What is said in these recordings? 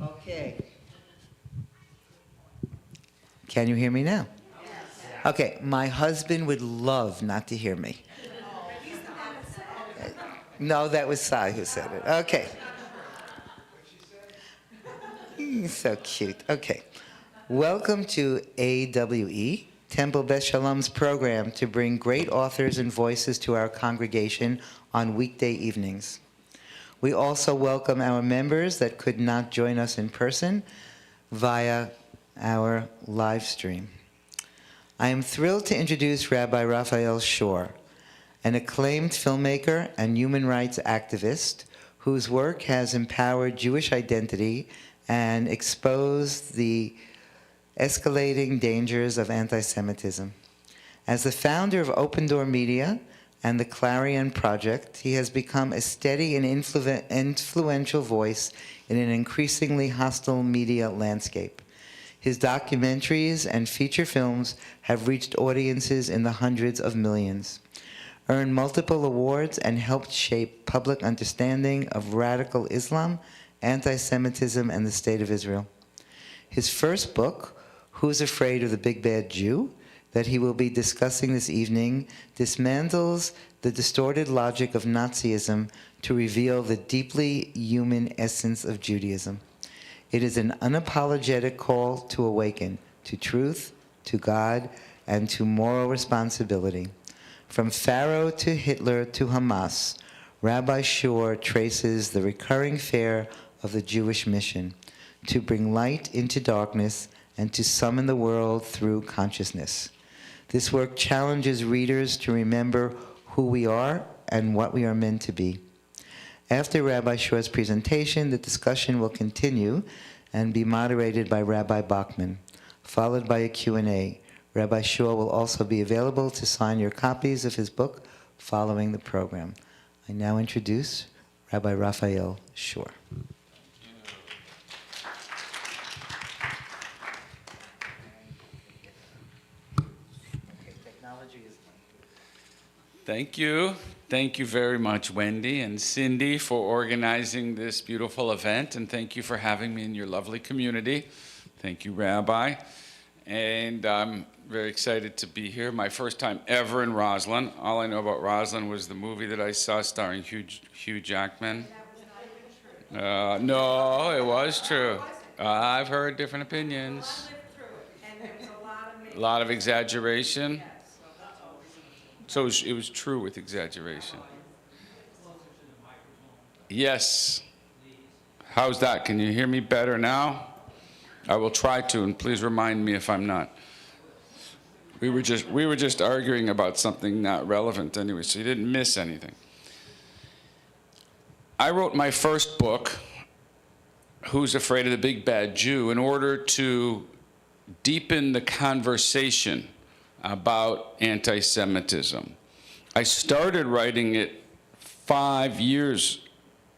Okay. Can you hear me now? Okay, my husband would love not to hear me. No, that was Sai who said it. Okay. He's so cute. Okay. Welcome to A.W.E, Temple Beth Shalom's program to bring great authors and voices to our congregation on weekday evenings. We also welcome our members that could not join us in person via our live stream. I am thrilled to introduce Rabbi Raphael Shore, an acclaimed filmmaker and human rights activist whose work has empowered Jewish identity and exposed the escalating dangers of anti-Semitism. As the founder of Open Door Media and the Clarion Project, he has become a steady and influential voice in an increasingly hostile media landscape. His documentaries and feature films have reached audiences in the hundreds of millions, earned multiple awards, and helped shape public understanding of radical Islam, anti-Semitism, and the State of Israel. His first book, Who's Afraid of the Big Bad Jew?, that he will be discussing this evening, dismantles the distorted logic of Nazism to reveal the deeply human essence of Judaism. It is an unapologetic call to awaken to truth, to God, and to moral responsibility. From Pharaoh to Hitler to Hamas, Rabbi Shore traces the recurring fare of the Jewish mission to bring light into darkness and to summon the world through consciousness. This work challenges readers to remember who we are and what we are meant to be. After Rabbi Shore's presentation, the discussion will continue and be moderated by Rabbi Bachman, followed by a Q&A. Rabbi Shore will also be available to sign your copies of his book following the program. I now introduce Rabbi Raphael Shore. Thank you. Thank you very much, Wendy and Cindy, for organizing this beautiful event, and thank you for having me in your lovely community. Thank you, Rabbi. And I'm very excited to be here. My first time ever in Roslyn. All I know about Roslyn was the movie that I saw starring Hugh Jackman. No, it was true. I've heard different opinions. A lot of exaggeration. So it was true with exaggeration. Yes. How's that? Can you hear me better now? I will try to, and please remind me if I'm not. We were just arguing about something not relevant anyway, so you didn't miss anything. I wrote my first book, Who's Afraid of the Big Bad Jew?, in order to deepen the conversation about anti-Semitism. I started writing it 5 years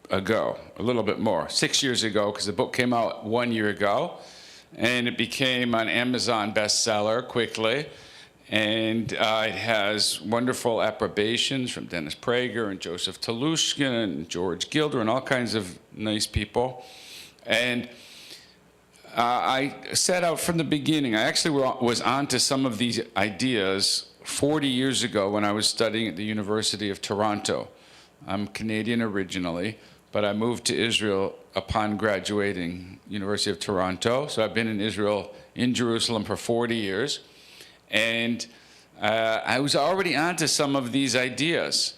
ago, a little bit more, 6 years ago, because the book came out 1 year ago, and it became an Amazon bestseller quickly, and it has wonderful approbations from Dennis Prager and Joseph Telushkin and George Gilder and all kinds of nice people. And I set out from the beginning. I actually was onto some of these ideas 40 years ago when I was studying at the University of Toronto. I'm Canadian originally, but I moved to Israel upon graduating University of Toronto. So I've been in Israel, in Jerusalem, for 40 years. And I was already onto some of these ideas,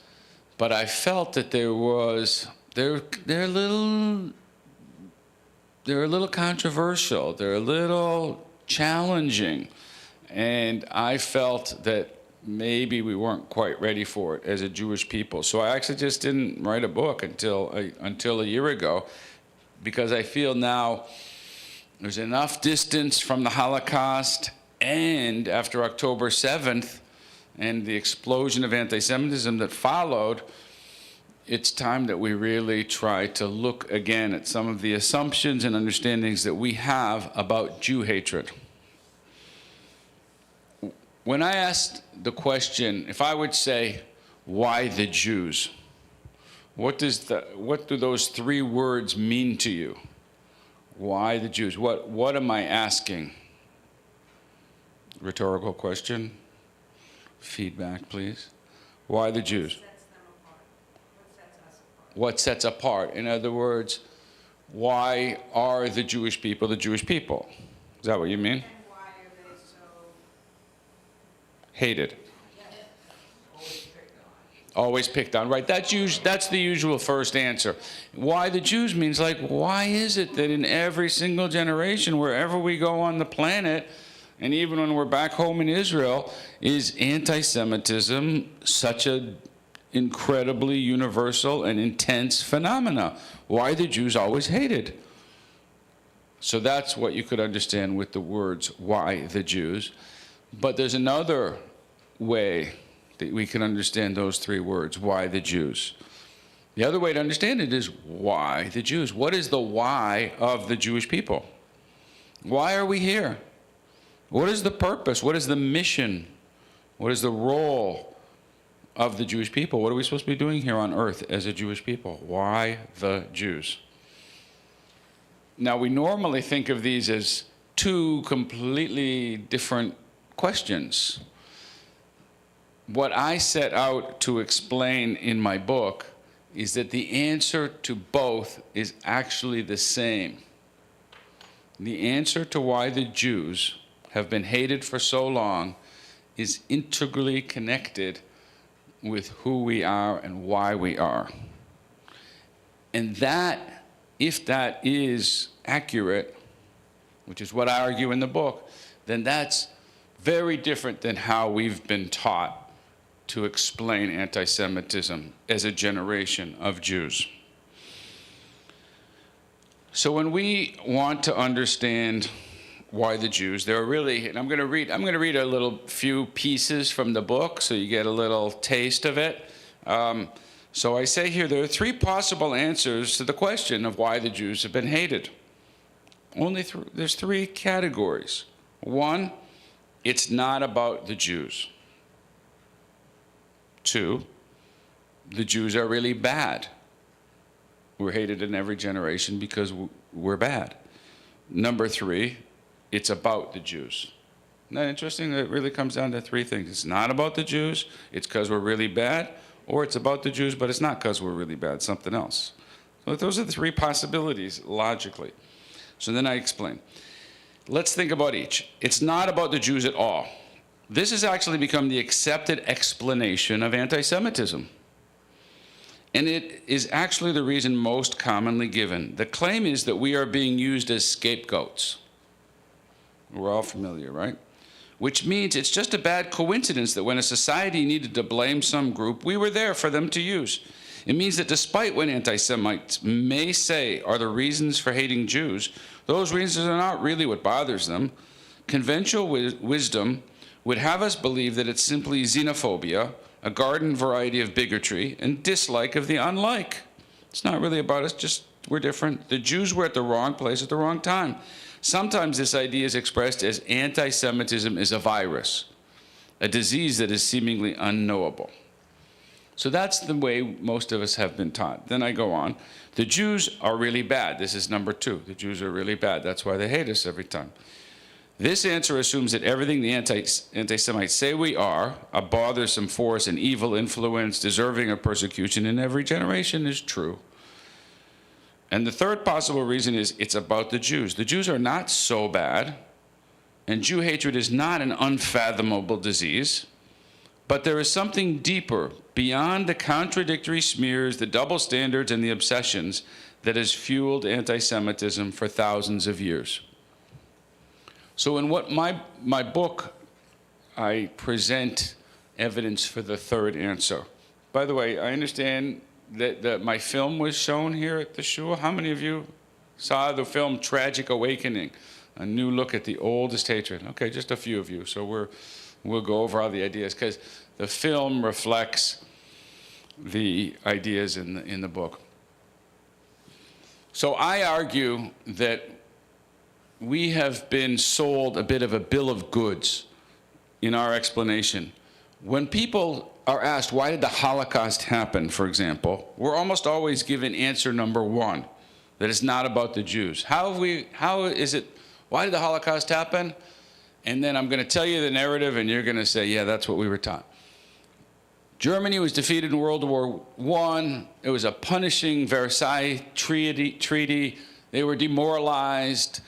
but I felt that they're a little controversial, they're a little challenging, and I felt that maybe we weren't quite ready for it as a Jewish people. So I actually just didn't write a book until a year ago, because I feel now there's enough distance from the Holocaust, and after October 7th and the explosion of anti-Semitism that followed, it's time that we really try to look again at some of the assumptions and understandings that we have about Jew hatred. When I asked the question, if I would say, why the Jews? What do those three words mean to you? Why the Jews? What am I asking? Rhetorical question. Feedback, please. Why the Jews? What sets them apart? What sets us apart? What sets apart? In other words, why are the Jewish people the Jewish people? Is that what you mean? And why are they so Hated. Always picked on, right? That's the usual first answer. Why the Jews means like, why is it that in every single generation, wherever we go on the planet, and even when we're back home in Israel, is anti-Semitism such an incredibly universal and intense phenomena? Why the Jews always hated? So that's what you could understand with the words, why the Jews. But there's another way that we can understand those three words, why the Jews. The other way to understand it is, why the Jews? What is the why of the Jewish people? Why are we here? What is the purpose? What is the mission? What is the role of the Jewish people? What are we supposed to be doing here on earth as a Jewish people? Why the Jews? Now, we normally think of these as two completely different questions. What I set out to explain in my book is that the answer to both is actually the same. The answer to why the Jews have been hated for so long is integrally connected with who we are and why we are. And that, if that is accurate, which is what I argue in the book, then that's very different than how we've been taught to explain anti-Semitism as a generation of Jews. So when we want to understand why the Jews, there are really, and I'm going to read a little few pieces from the book so you get a little taste of it. So I say here there are three possible answers to the question of why the Jews have been hated. There's three categories. One, it's not about the Jews. Two, the Jews are really bad. We're hated in every generation because we're bad. Number three, it's about the Jews. Isn't that interesting? It really comes down to three things. It's not about the Jews, it's because we're really bad, or it's about the Jews, but it's not because we're really bad, it's something else. So those are the three possibilities, logically. So then I explain. Let's think about each. It's not about the Jews at all. This has actually become the accepted explanation of anti-Semitism. And it is actually the reason most commonly given. The claim is that we are being used as scapegoats. We're all familiar, right? Which means it's just a bad coincidence that when a society needed to blame some group, we were there for them to use. It means that despite what anti-Semites may say are the reasons for hating Jews, those reasons are not really what bothers them. Conventional wisdom would have us believe that it's simply xenophobia, a garden variety of bigotry, and dislike of the unlike. It's not really about us, just we're different. The Jews were at the wrong place at the wrong time. Sometimes this idea is expressed as anti-Semitism is a virus, a disease that is seemingly unknowable. So that's the way most of us have been taught. Then I go on. The Jews are really bad. This is number two. The Jews are really bad. That's why they hate us every time. This answer assumes that everything the anti-Semites say we are, a bothersome force, an evil influence, deserving of persecution in every generation, is true. And the third possible reason is it's about the Jews. The Jews are not so bad, and Jew hatred is not an unfathomable disease, but there is something deeper, beyond the contradictory smears, the double standards, and the obsessions that has fueled anti-Semitism for thousands of years. So in my book, I present evidence for the third answer. By the way, I understand that my film was shown here at the shul. How many of you saw the film Tragic Awakening? A new look at the oldest hatred. Okay, just a few of you. So we'll go over all the ideas because the film reflects the ideas in the book. So I argue that we have been sold a bit of a bill of goods in our explanation. When people are asked, why did the Holocaust happen, for example, we're almost always given answer number one. that it's not about the Jews. How is it, why did the Holocaust happen? And then I'm going to tell you the narrative, and you're going to say, yeah, that's what we were taught. Germany was defeated in World War I. It was a punishing Versailles treaty. They were demoralized,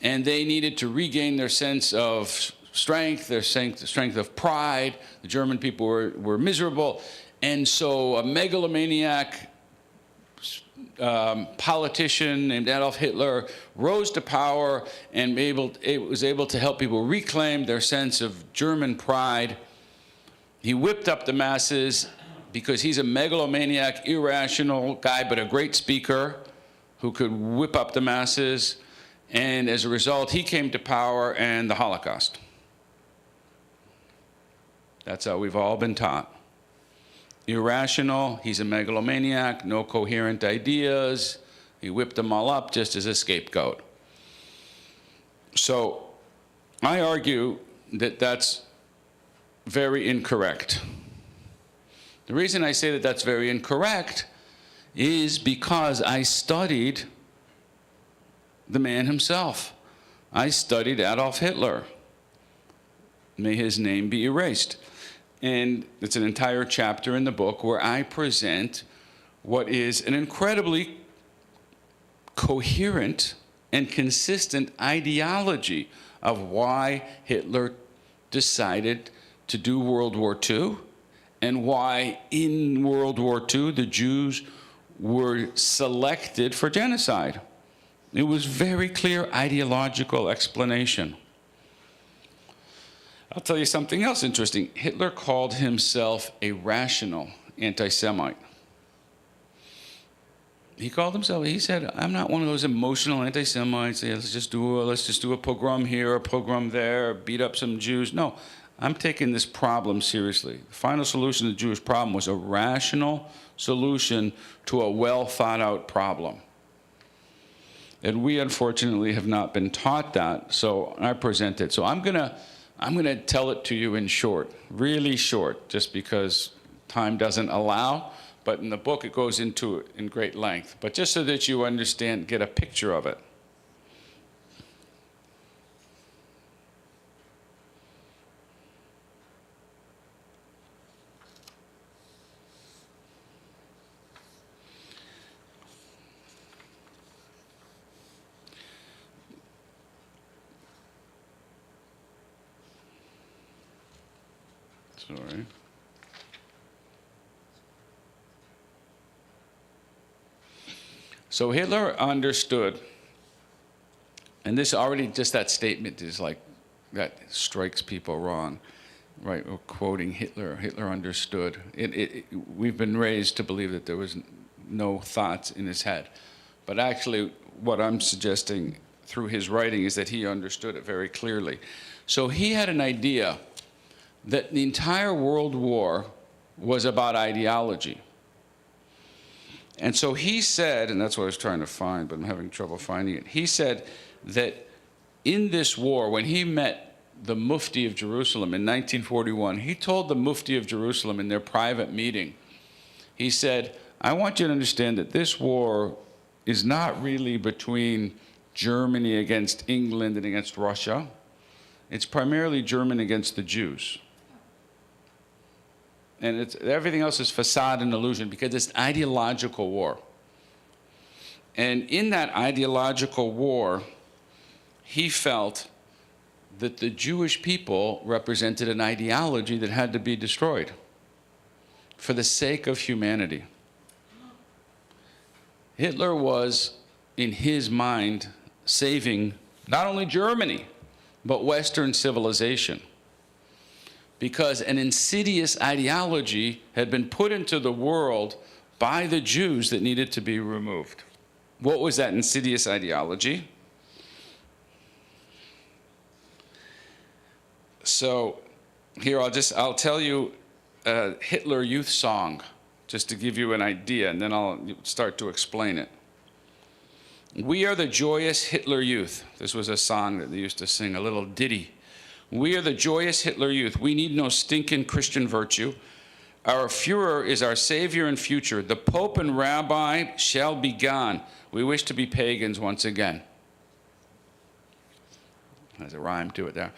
and they needed to regain their sense of strength, their strength of pride. The German people were miserable. And so a megalomaniac politician named Adolf Hitler rose to power and was able to help people reclaim their sense of German pride. He whipped up the masses because he's a megalomaniac, irrational guy, but a great speaker who could whip up the masses. And as a result, he came to power and the Holocaust. That's how we've all been taught. Irrational, he's a megalomaniac, no coherent ideas. He whipped them all up just as a scapegoat. So I argue that that's very incorrect. The reason I say that that's very incorrect is because I studied the man himself. I studied Adolf Hitler. May his name be erased. And it's an entire chapter in the book where I present what is an incredibly coherent and consistent ideology of why Hitler decided to do World War II and why in World War II the Jews were selected for genocide. It was very clear ideological explanation. I'll tell you something else interesting. Hitler called himself a rational anti-Semite. He called himself, he said, I'm not one of those emotional anti-Semites. Let's just do a pogrom here, a pogrom there, beat up some Jews. No, I'm taking this problem seriously. The final solution to the Jewish problem was a rational solution to a well-thought-out problem. And we, unfortunately, have not been taught that, so I present it. So I'm gonna tell it to you in short, really short, just because time doesn't allow. But in the book, it goes into it in great length. But just so that you understand, get a picture of it. Sorry. So Hitler understood, and this already, just that statement is like, that strikes people wrong, right? We're quoting Hitler. Hitler understood. We've been raised to believe that there was no thoughts in his head. But actually, what I'm suggesting through his writing is that he understood it very clearly. So he had an idea that the entire World War was about ideology. And so he said, and that's what I was trying to find, but I'm having trouble finding it. He said that in this war, when he met the Mufti of Jerusalem in 1941, he told the Mufti of Jerusalem in their private meeting, he said, I want you to understand that this war is not really between Germany against England and against Russia. It's primarily German against the Jews. And everything else is facade and illusion because it's an ideological war. And in that ideological war, he felt that the Jewish people represented an ideology that had to be destroyed for the sake of humanity. Hitler was, in his mind, saving not only Germany, but Western civilization, because an insidious ideology had been put into the world by the Jews that needed to be removed. What was that insidious ideology? So here I'll tell you a Hitler Youth song, just to give you an idea, and then I'll start to explain it. We are the joyous Hitler Youth. This was a song that they used to sing, a little ditty. We are the joyous Hitler Youth. We need no stinking Christian virtue. Our Führer is our savior and future. The Pope and Rabbi shall be gone. We wish to be pagans once again. There's a rhyme to it there.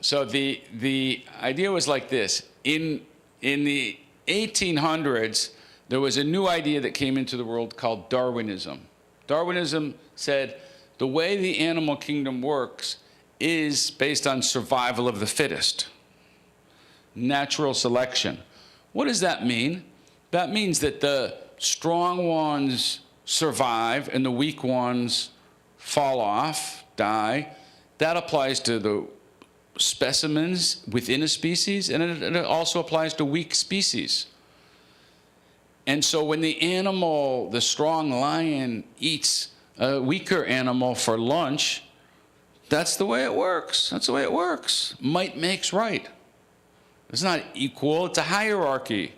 So the idea was like this. In the 1800s, there was a new idea that came into the world called Darwinism. Darwinism said the way the animal kingdom works is based on survival of the fittest, natural selection. What does that mean? That means that the strong ones survive and the weak ones fall off, die. That applies to the specimens within a species, and it also applies to weak species. And so when the animal, the strong lion, eats a weaker animal for lunch, that's the way it works. That's the way it works. Might makes right. It's not equal, it's a hierarchy.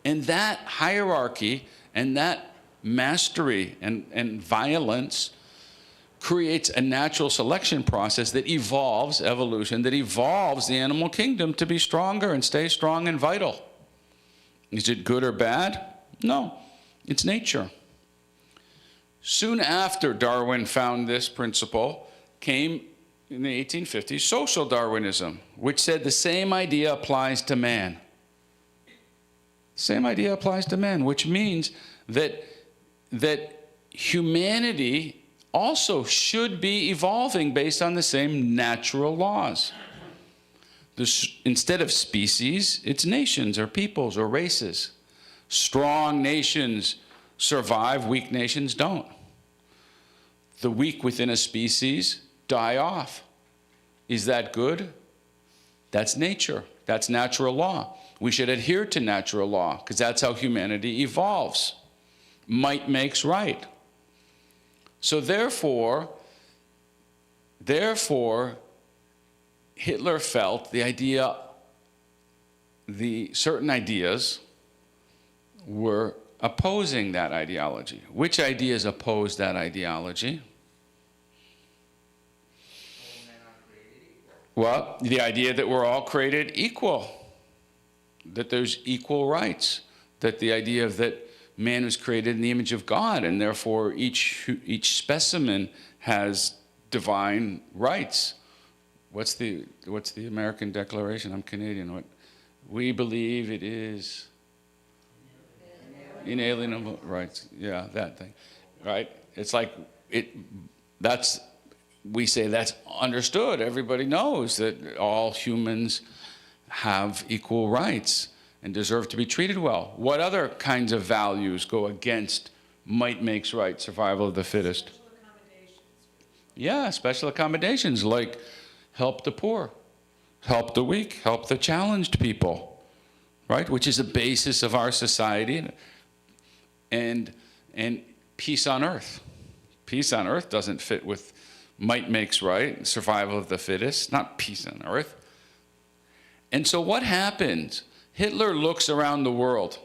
And that hierarchy and that mastery and violence creates a natural selection process that evolves, evolution, that evolves the animal kingdom to be stronger and stay strong and vital. Is it good or bad? No, it's nature. Soon after Darwin found this principle came, in the 1850s, social Darwinism, which said the same idea applies to man. Same idea applies to man, which means that humanity also should be evolving based on the same natural laws. Instead of species, it's nations or peoples or races. Strong nations survive, weak nations don't. The weak within a species die off. Is that good? That's nature. That's natural law. We should adhere to natural law because that's how humanity evolves. Might makes right. So therefore, Hitler felt certain ideas were opposing that ideology. Which ideas oppose that ideology? Well, the idea that we're all created equal, that there's equal rights, that the idea of that man was created in the image of God, and therefore each specimen has divine rights. What's the American Declaration? I'm Canadian. We believe it is inalienable rights. Yeah, that thing, right? It's like we say that's understood. Everybody knows that all humans have equal rights and deserve to be treated well. What other kinds of values go against might makes right, survival of the fittest? Special accommodations. Yeah, special accommodations like help the poor, help the weak, help the challenged people, right? Which is the basis of our society, and peace on earth. Peace on earth doesn't fit with might makes right, survival of the fittest, not peace on earth. And so what happens? Hitler looks around the world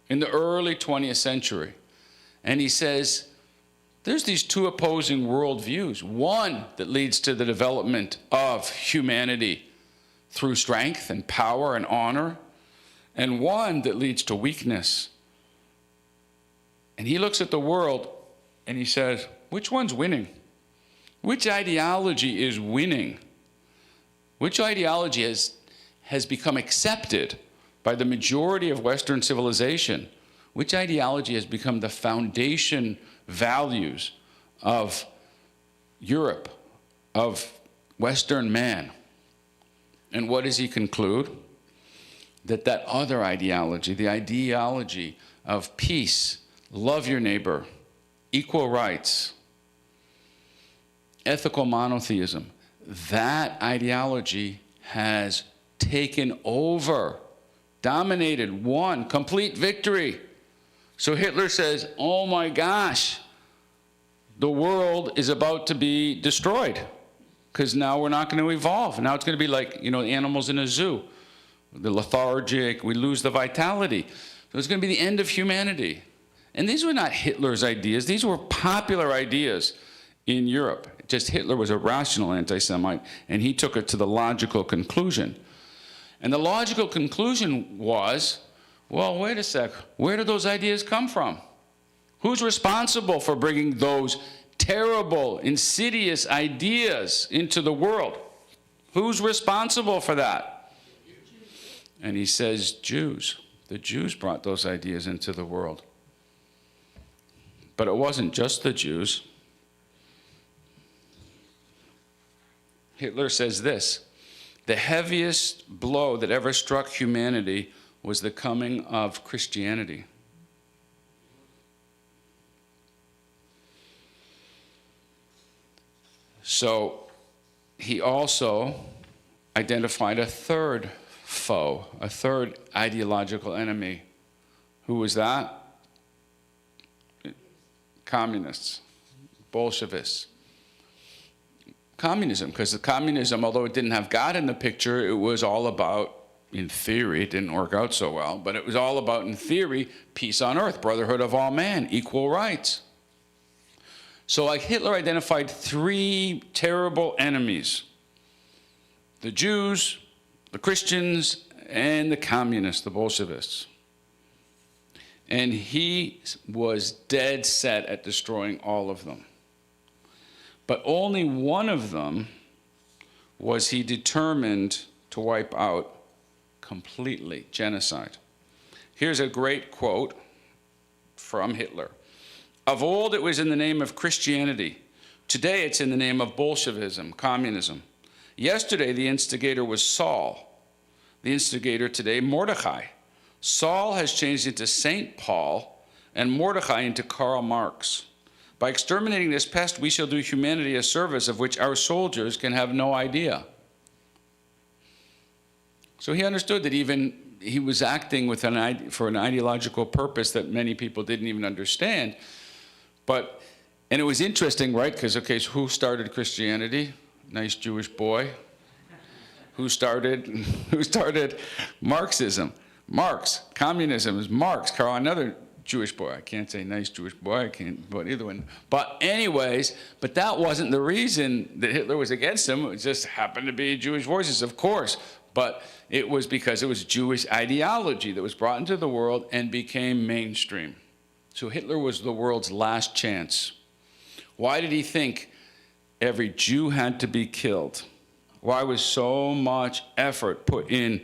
in the early 20th century, and he says, there's these two opposing worldviews. One that leads to the development of humanity through strength and power and honor, and one that leads to weakness. And he looks at the world and he says, which one's winning? Which ideology is winning? Which ideology has become accepted by the majority of Western civilization? Which ideology has become the foundation values of Europe, of Western man? And what does he conclude? That other ideology, the ideology of peace, love your neighbor, equal rights, ethical monotheism, that ideology has taken over, dominated, won, complete victory. So Hitler says, oh my gosh, the world is about to be destroyed because now we're not going to evolve. Now it's going to be like, animals in a zoo. The lethargic, we lose the vitality. So it's going to be the end of humanity. And these were not Hitler's ideas. These were popular ideas in Europe. Just Hitler was a rational anti-Semite, and he took it to the logical conclusion. And the logical conclusion was, well, wait a sec, where did those ideas come from? Who's responsible for bringing those terrible, insidious ideas into the world? Who's responsible for that? And he says, Jews. The Jews brought those ideas into the world. But it wasn't just the Jews. Hitler says this: the heaviest blow that ever struck humanity was the coming of Christianity. So he also identified a third foe, a third ideological enemy. Who was that? Communists, Bolsheviks. Communism, because the communism, although it didn't have God in the picture, it was all about, in theory, it didn't work out so well, but it was all about, in theory, peace on earth, brotherhood of all man, equal rights. So like Hitler identified three terrible enemies: the Jews, the Christians, and the communists, the Bolsheviks. And he was dead set at destroying all of them. But only one of them was he determined to wipe out completely: genocide. Here's a great quote from Hitler. Of old it was in the name of Christianity. Today it's in the name of Bolshevism, communism. Yesterday the instigator was Saul. The instigator today, Mordecai. Saul has changed into St. Paul and Mordecai into Karl Marx. By exterminating this pest, we shall do humanity a service of which our soldiers can have no idea. So he understood that even he was acting with for an ideological purpose that many people didn't even understand. And it was interesting, right? Because, okay, so who started Christianity? Nice Jewish boy. Who started Marxism? Marx. Communism is Marx. Karl, another Jewish boy. I can't say nice Jewish boy. I can't, but either one. But anyways, but that wasn't the reason that Hitler was against him. It just happened to be Jewish voices, of course. But it was because it was Jewish ideology that was brought into the world and became mainstream. So Hitler was the world's last chance. Why did he think every Jew had to be killed? Why was so much effort put in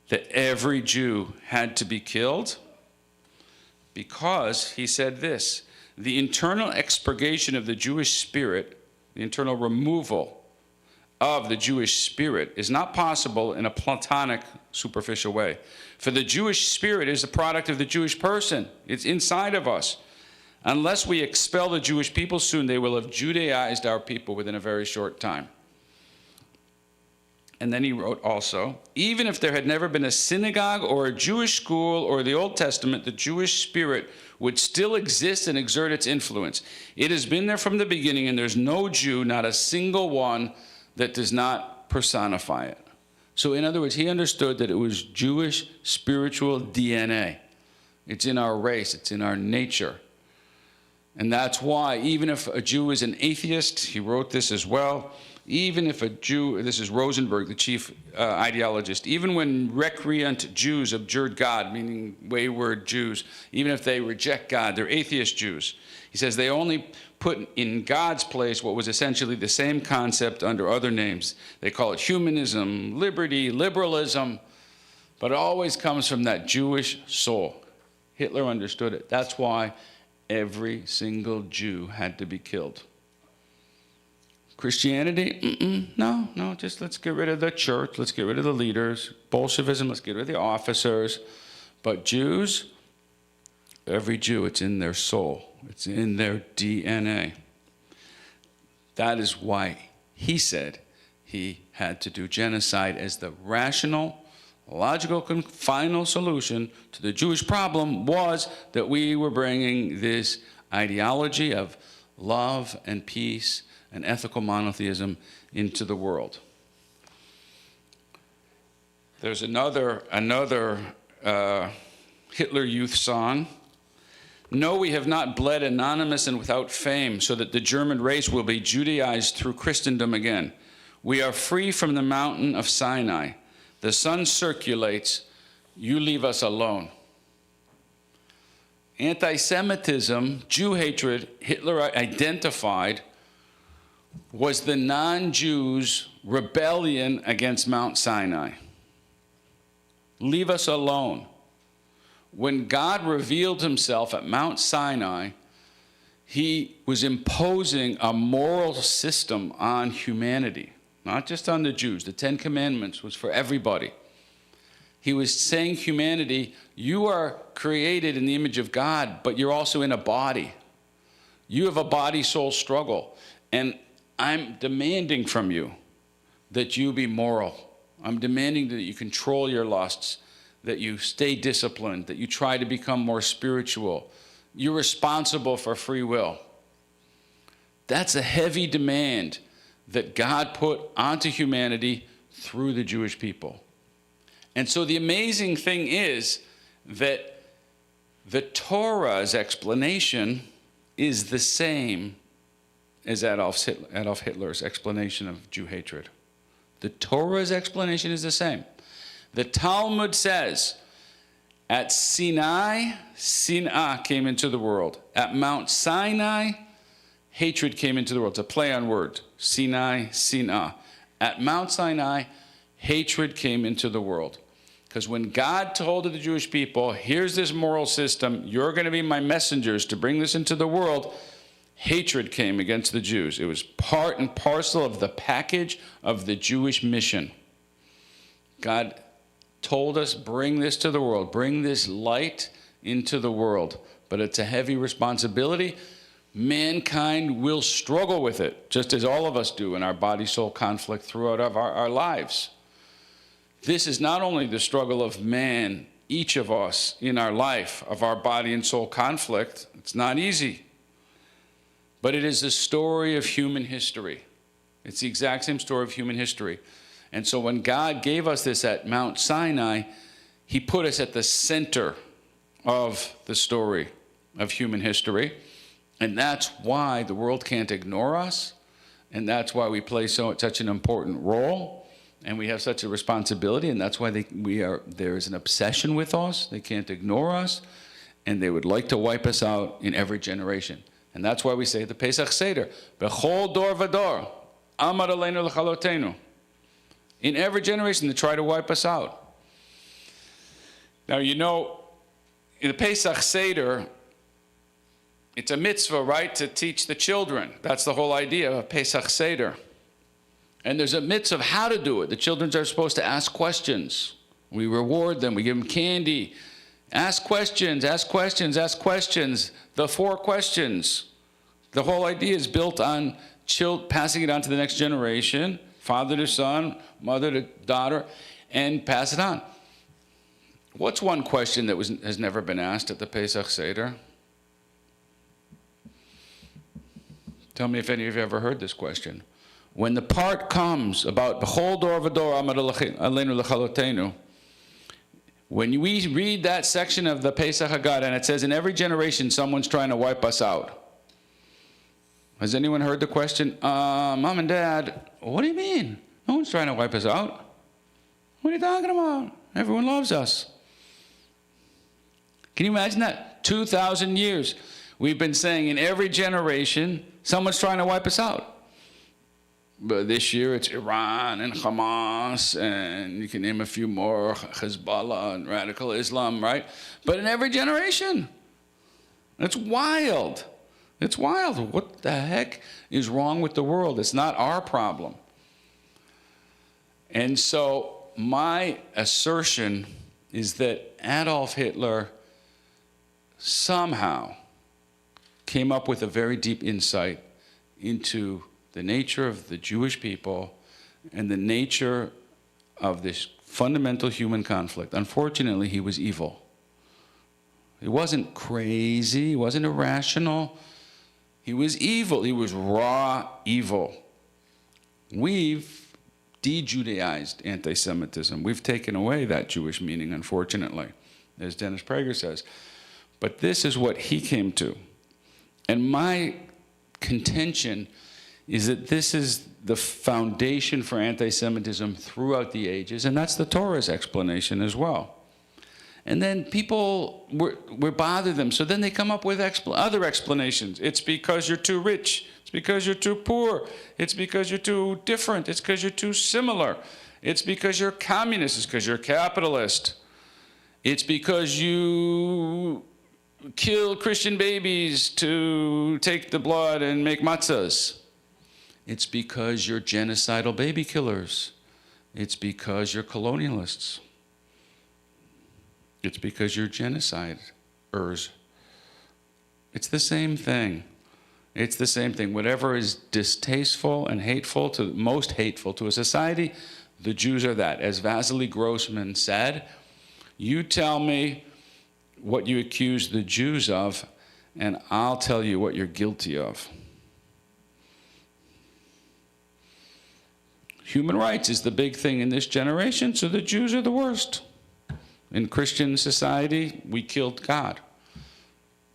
that every Jew had to be killed? Because he said this: the internal expurgation of the Jewish spirit, the internal removal of the Jewish spirit, is not possible in a Platonic, superficial way. For the Jewish spirit is the product of the Jewish person. It's inside of us. Unless we expel the Jewish people soon, they will have Judaized our people within a very short time. And then he wrote also, even if there had never been a synagogue or a Jewish school or the Old Testament, the Jewish spirit would still exist and exert its influence. It has been there from the beginning, and there's no Jew, not a single one, that does not personify it. So in other words, he understood that it was Jewish spiritual DNA. It's in our race, it's in our nature. And that's why even if a Jew is an atheist, he wrote this as well, even if a Jew, this is Rosenberg, the chief ideologist, even when recreant Jews abjured God, meaning wayward Jews, even if they reject God, they're atheist Jews. He says they only put in God's place what was essentially the same concept under other names. They call it humanism, liberty, liberalism, but it always comes from that Jewish soul. Hitler understood it. That's why every single Jew had to be killed. Christianity, no, just let's get rid of the church, let's get rid of the leaders. Bolshevism, let's get rid of the officers. But Jews, every Jew, it's in their soul. It's in their DNA. That is why he said he had to do genocide as the rational, logical, final solution to the Jewish problem was that we were bringing this ideology of love and peace and ethical monotheism into the world. There's another Hitler Youth song. No, we have not bled anonymous and without fame, so that the German race will be Judaized through Christendom again. We are free from the mountain of Sinai. The sun circulates, you leave us alone. Anti-Semitism, Jew hatred, Hitler identified, was the non-Jews' rebellion against Mount Sinai. Leave us alone. When God revealed himself at Mount Sinai, he was imposing a moral system on humanity, not just on the Jews. The Ten Commandments was for everybody. He was saying, humanity, you are created in the image of God, but you're also in a body. You have a body-soul struggle, and I'm demanding from you that you be moral. I'm demanding that you control your lusts, that you stay disciplined, that you try to become more spiritual. You're responsible for free will. That's a heavy demand that God put onto humanity through the Jewish people. And so the amazing thing is that the Torah's explanation is the same as Adolf Hitler's explanation of Jew hatred. The Torah's explanation is the same. The Talmud says, at Sinai, Sin'ah came into the world. At Mount Sinai, hatred came into the world. It's a play on words. Sinai, Sin'ah. At Mount Sinai, hatred came into the world. Because when God told the Jewish people, here's this moral system, you're going to be my messengers to bring this into the world, hatred came against the Jews. It was part and parcel of the package of the Jewish mission. God told us, bring this to the world, bring this light into the world. But it's a heavy responsibility. Mankind will struggle with it, just as all of us do in our body-soul conflict throughout our lives. This is not only the struggle of man, each of us in our life, of our body and soul conflict. It's not easy. But it is the story of human history. It's the exact same story of human history. And so when God gave us this at Mount Sinai, he put us at the center of the story of human history. And that's why the world can't ignore us. And that's why we play such an important role. And we have such a responsibility, and that's why there is an obsession with us. They can't ignore us, and they would like to wipe us out in every generation. And that's why we say the Pesach Seder, B'chol dor v'dor, amar aleinu l'chalotenu. In every generation, they try to wipe us out. Now, you know, in the Pesach Seder, it's a mitzvah, right, to teach the children. That's the whole idea of Pesach Seder. And there's a mitzvah of how to do it. The children are supposed to ask questions. We reward them. We give them candy. Ask questions, ask questions, ask questions. The 4 questions. The whole idea is built on passing it on to the next generation, father to son, mother to daughter, and pass it on. What's one question that has never been asked at the Pesach Seder? Tell me if any of you ever heard this question. When the part comes about B'chol dor v'dor amar aleinu l'chalotenu, when we read that section of the Pesach Haggadah, and it says in every generation someone's trying to wipe us out. Has anyone heard the question, Mom and Dad, what do you mean? No one's trying to wipe us out. What are you talking about? Everyone loves us. Can you imagine that? 2,000 years. We've been saying in every generation, someone's trying to wipe us out. But this year it's Iran and Hamas, and you can name a few more, Hezbollah and radical Islam, right? But in every generation. It's wild. It's wild. What the heck is wrong with the world? It's not our problem. And so my assertion is that Adolf Hitler somehow came up with a very deep insight into the nature of the Jewish people and the nature of this fundamental human conflict. Unfortunately, he was evil. He wasn't crazy, he wasn't irrational. He was evil, he was raw evil. We've de-Judaized anti-Semitism. We've taken away that Jewish meaning, unfortunately, as Dennis Prager says. But this is what he came to. And my contention is that this is the foundation for anti-Semitism throughout the ages, and that's the Torah's explanation as well. And then people we bother them. So then they come up with other explanations. It's because you're too rich. It's because you're too poor. It's because you're too different. It's because you're too similar. It's because you're communist. It's because you're capitalist. It's because you kill Christian babies to take the blood and make matzahs. It's because you're genocidal baby killers. It's because you're colonialists. It's because you're genociders. It's the same thing. It's the same thing. Whatever is distasteful and most hateful to a society, the Jews are that. As Vasily Grossman said, you tell me what you accuse the Jews of, and I'll tell you what you're guilty of. Human rights is the big thing in this generation, so the Jews are the worst. In Christian society, we killed God.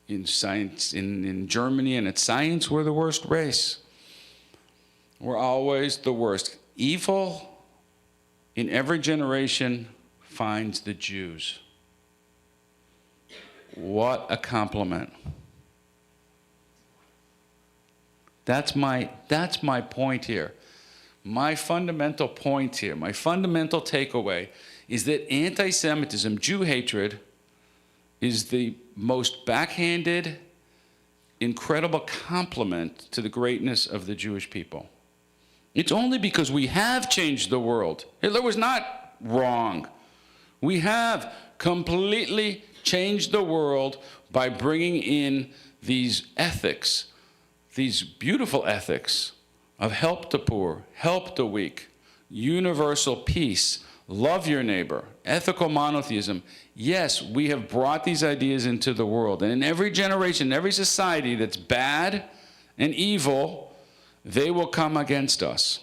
In science, in Germany and at science, we're the worst race. We're always the worst. Evil in every generation finds the Jews. What a compliment. That's my point here. My fundamental point here, my fundamental takeaway is that anti-Semitism, Jew hatred, is the most backhanded, incredible compliment to the greatness of the Jewish people. It's only because we have changed the world. Hitler was not wrong. We have completely changed the world by bringing in these ethics, these beautiful ethics of help the poor, help the weak, universal peace, love your neighbor, ethical monotheism. Yes, we have brought these ideas into the world. And in every generation, every society that's bad and evil, they will come against us.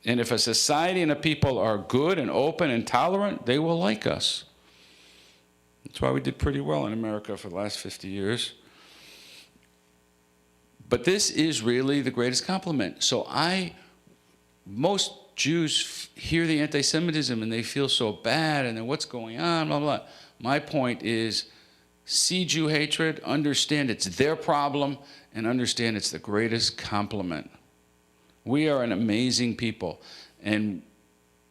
And if a society and a people are good and open and tolerant, they will like us. That's why we did pretty well in America for the last 50 years. But this is really the greatest compliment. So most Jews hear the anti-Semitism and they feel so bad and then what's going on, blah, blah. My point is, see Jew hatred, understand it's their problem, and understand it's the greatest compliment. We are an amazing people, and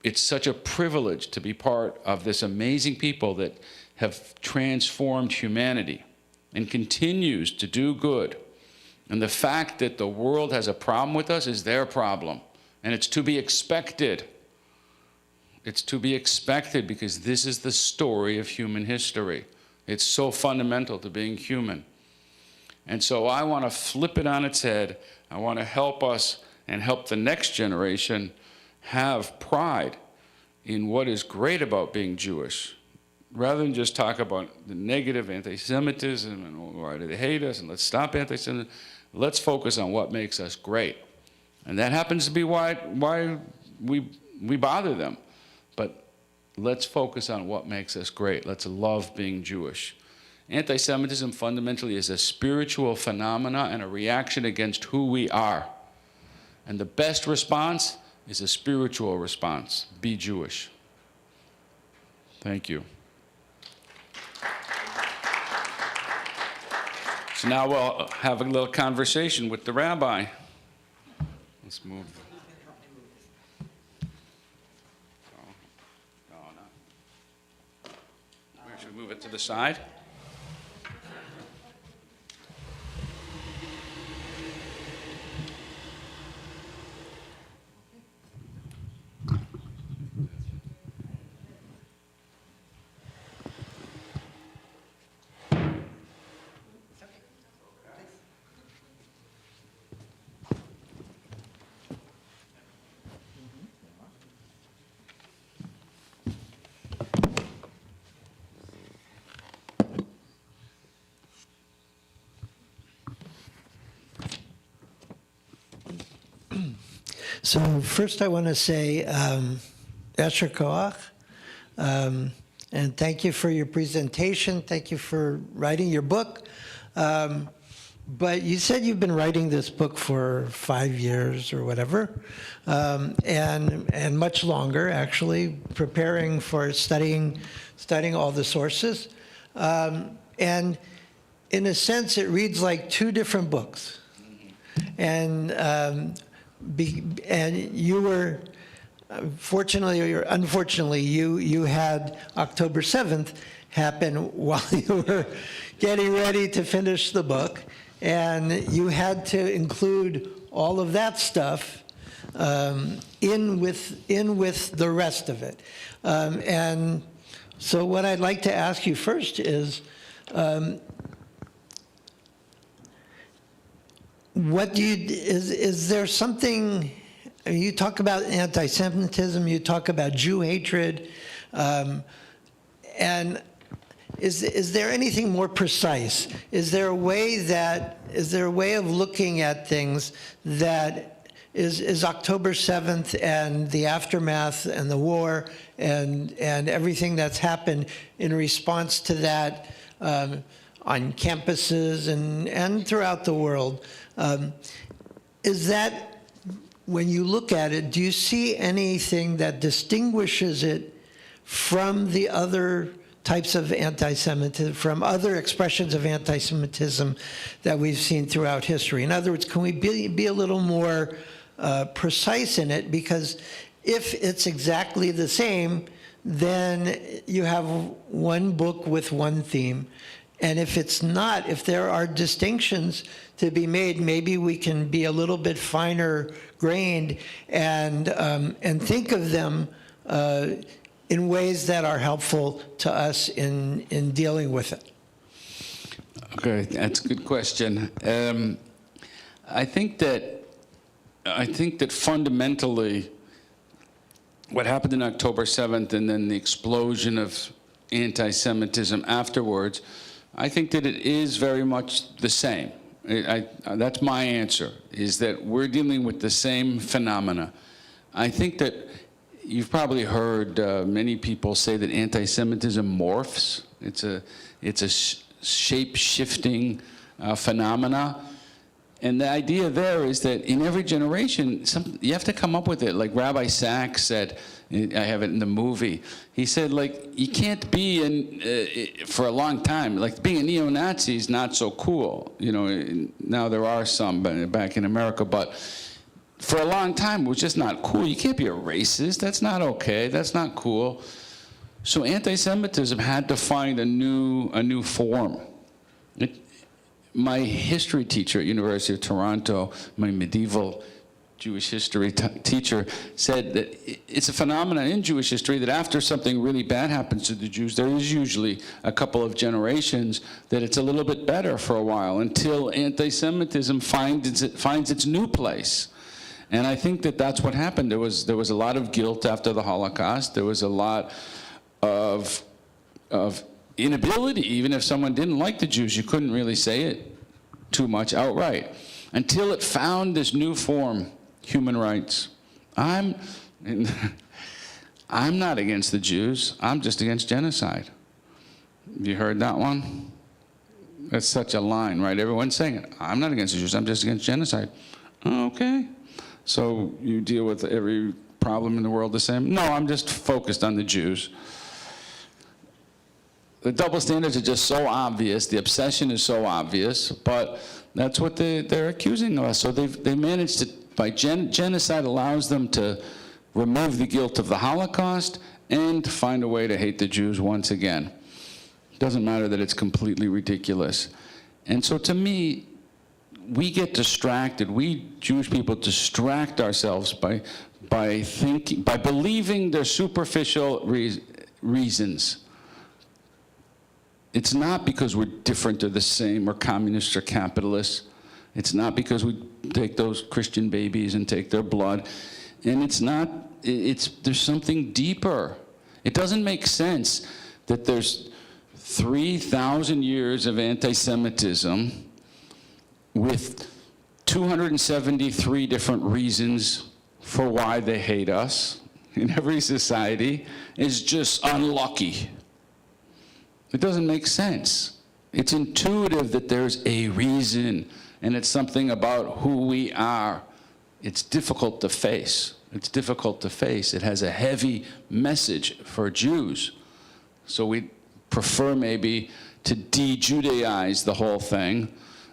it's such a privilege to be part of this amazing people that have transformed humanity and continues to do good. And the fact that the world has a problem with us is their problem. And it's to be expected. It's to be expected because this is the story of human history. It's so fundamental to being human. And so I want to flip it on its head. I want to help us and help the next generation have pride in what is great about being Jewish, rather than just talk about the negative anti-Semitism and why do they hate us and let's stop anti-Semitism. Let's focus on what makes us great. And that happens to be why we bother them. But let's focus on what makes us great. Let's love being Jewish. Anti-Semitism fundamentally is a spiritual phenomena and a reaction against who we are. And the best response is a spiritual response. Be Jewish. Thank you. So now we'll have a little conversation with the rabbi. Let's move. No. Should we move it to the side? So first I want to say Yasher Koach, and thank you for your presentation. Thank you for writing your book. But you said you've been writing this book for 5 years or whatever, and much longer, actually, preparing for studying all the sources. And in a sense, it reads like two different books. And you were, fortunately or unfortunately, you had October 7th happen while you were getting ready to finish the book. And you had to include all of that stuff in with the rest of it. And so what I'd like to ask you first is, is there something, I mean, you talk about anti-Semitism, you talk about Jew hatred, and is there anything more precise? Is there a way of looking at things that is October 7th and the aftermath and the war and everything that's happened in response to that on campuses and throughout the world? Is that, when you look at it, do you see anything that distinguishes it from the other types of anti-Semitism, from other expressions of anti-Semitism that we've seen throughout history? In other words, can we be a little more precise in it? Because if it's exactly the same, then you have one book with one theme. And if it's not, if there are distinctions to be made, maybe we can be a little bit finer grained and think of them in ways that are helpful to us in dealing with it. Okay, that's a good question. I think that fundamentally, what happened on October 7th and then the explosion of anti-Semitism afterwards, I think that it is very much the same. That's my answer, is that we're dealing with the same phenomena. I think that you've probably heard many people say that anti-Semitism morphs. It's a shape-shifting phenomena. And the idea there is that in every generation, you have to come up with it. Like Rabbi Sachs said, I have it in the movie. He said, like, you can't be for a long time. Like, being a neo-Nazi is not so cool. You know, now there are some back in America, but for a long time, it was just not cool. You can't be a racist. That's not okay. That's not cool. So anti-Semitism had to find a new form. My history teacher at University of Toronto, my medieval Jewish history teacher, said that it's a phenomenon in Jewish history that after something really bad happens to the Jews, there is usually a couple of generations that it's a little bit better for a while until anti-Semitism finds its new place. And I think that that's what happened. There was a lot of guilt after the Holocaust. There was a lot of inability. Even if someone didn't like the Jews, you couldn't really say it too much outright until it found this new form, human rights. I'm not against the Jews. I'm just against genocide. Have you heard that one? That's such a line, right? Everyone's saying it. I'm not against the Jews. I'm just against genocide. Okay. So you deal with every problem in the world the same? No, I'm just focused on the Jews. The double standards are just so obvious. The obsession is so obvious, but that's what they're accusing of us. So they managed to, by genocide allows them to remove the guilt of the Holocaust and to find a way to hate the Jews once again. It doesn't matter that it's completely ridiculous. And so to me, we get distracted. We Jewish people distract ourselves by believing their superficial reasons. It's not because we're different or the same or communists or capitalists. It's not because we take those Christian babies and take their blood. And there's something deeper. It doesn't make sense that there's 3,000 years of anti-Semitism with 273 different reasons for why they hate us in every society is just unlucky. It doesn't make sense. It's intuitive that there's a reason, and it's something about who we are. It's difficult to face. It's difficult to face. It has a heavy message for Jews. So we prefer maybe to de-Judaize the whole thing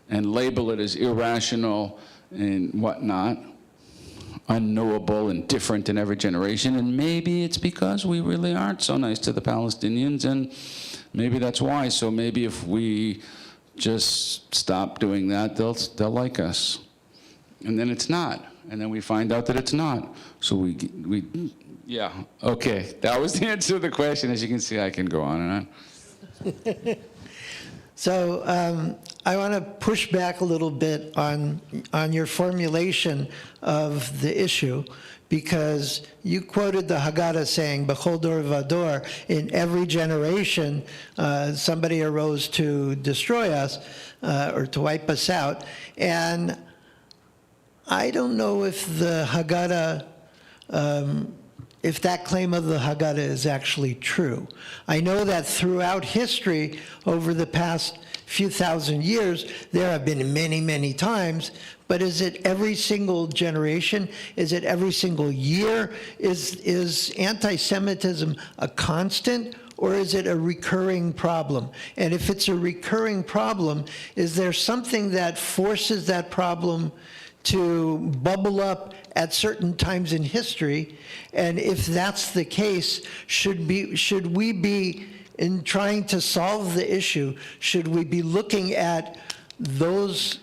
and label it as irrational and whatnot, unknowable and different in every generation. And maybe it's because we really aren't so nice to the Palestinians, and maybe that's why. So maybe if we just stop doing that, they'll like us. And then it's not. And then we find out that it's not. So yeah, okay. That was the answer to the question. As you can see, I can go on and on. So I want to push back a little bit on your formulation of the issue, because you quoted the Haggadah saying, "B'chol dor v'dor," in every generation, somebody arose to destroy us or to wipe us out. And I don't know if the Haggadah, if that claim of the Haggadah is actually true. I know that throughout history, over the past few thousand years, there have been many, many times, but is it every single generation? Is it every single year? Is anti-Semitism a constant, or is it a recurring problem? And if it's a recurring problem, is there something that forces that problem to bubble up at certain times in history? And if that's the case, should we be, in trying to solve the issue, should we be looking at those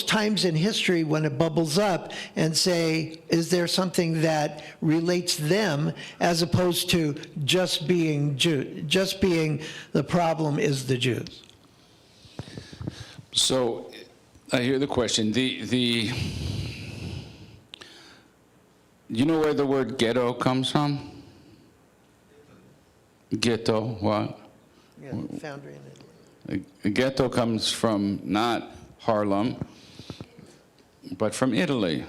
times in history when it bubbles up and say, is there something that relates them, as opposed to just being the problem is the Jews? So I hear the question. You know where the word ghetto comes from? Ghetto, what? Yeah, foundry in Italy. A ghetto comes from not Harlem, but from Italy,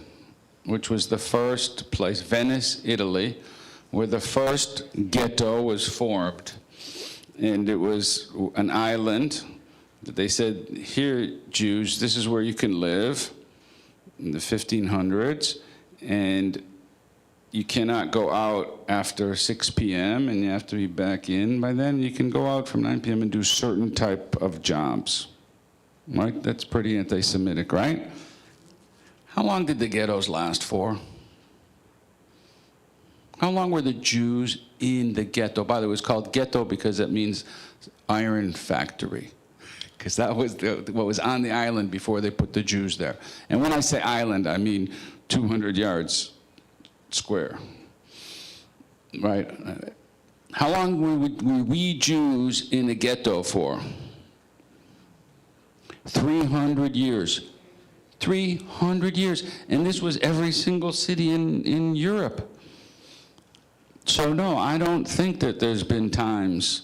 which was the first place, Venice, Italy, where the first ghetto was formed. And it was an island that they said, here, Jews, this is where you can live, in the 1500s, and you cannot go out after 6 p.m. and you have to be back in by then. You can go out from 9 p.m. and do certain type of jobs, right? That's pretty anti-Semitic, right? How long did the ghettos last for? How long were the Jews in the ghetto? By the way, it was called ghetto because that means iron factory, because that was what was on the island before they put the Jews there. And when I say island, I mean 200 yards square, right? How long were we Jews in the ghetto for? 300 years. 300 years. And this was every single city in Europe. So no, I don't think that there's been times,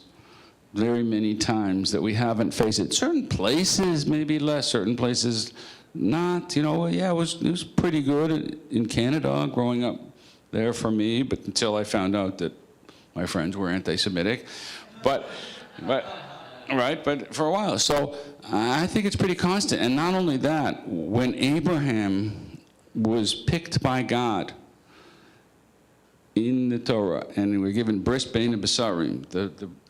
very many times, that we haven't faced it. Certain places, maybe less, certain places not. Yeah, it was pretty good in Canada growing up there for me, but until I found out that my friends were anti-Semitic. But for a while. So I think it's pretty constant. And not only that, when Abraham was picked by God in the Torah, and we were given bris bein besarim,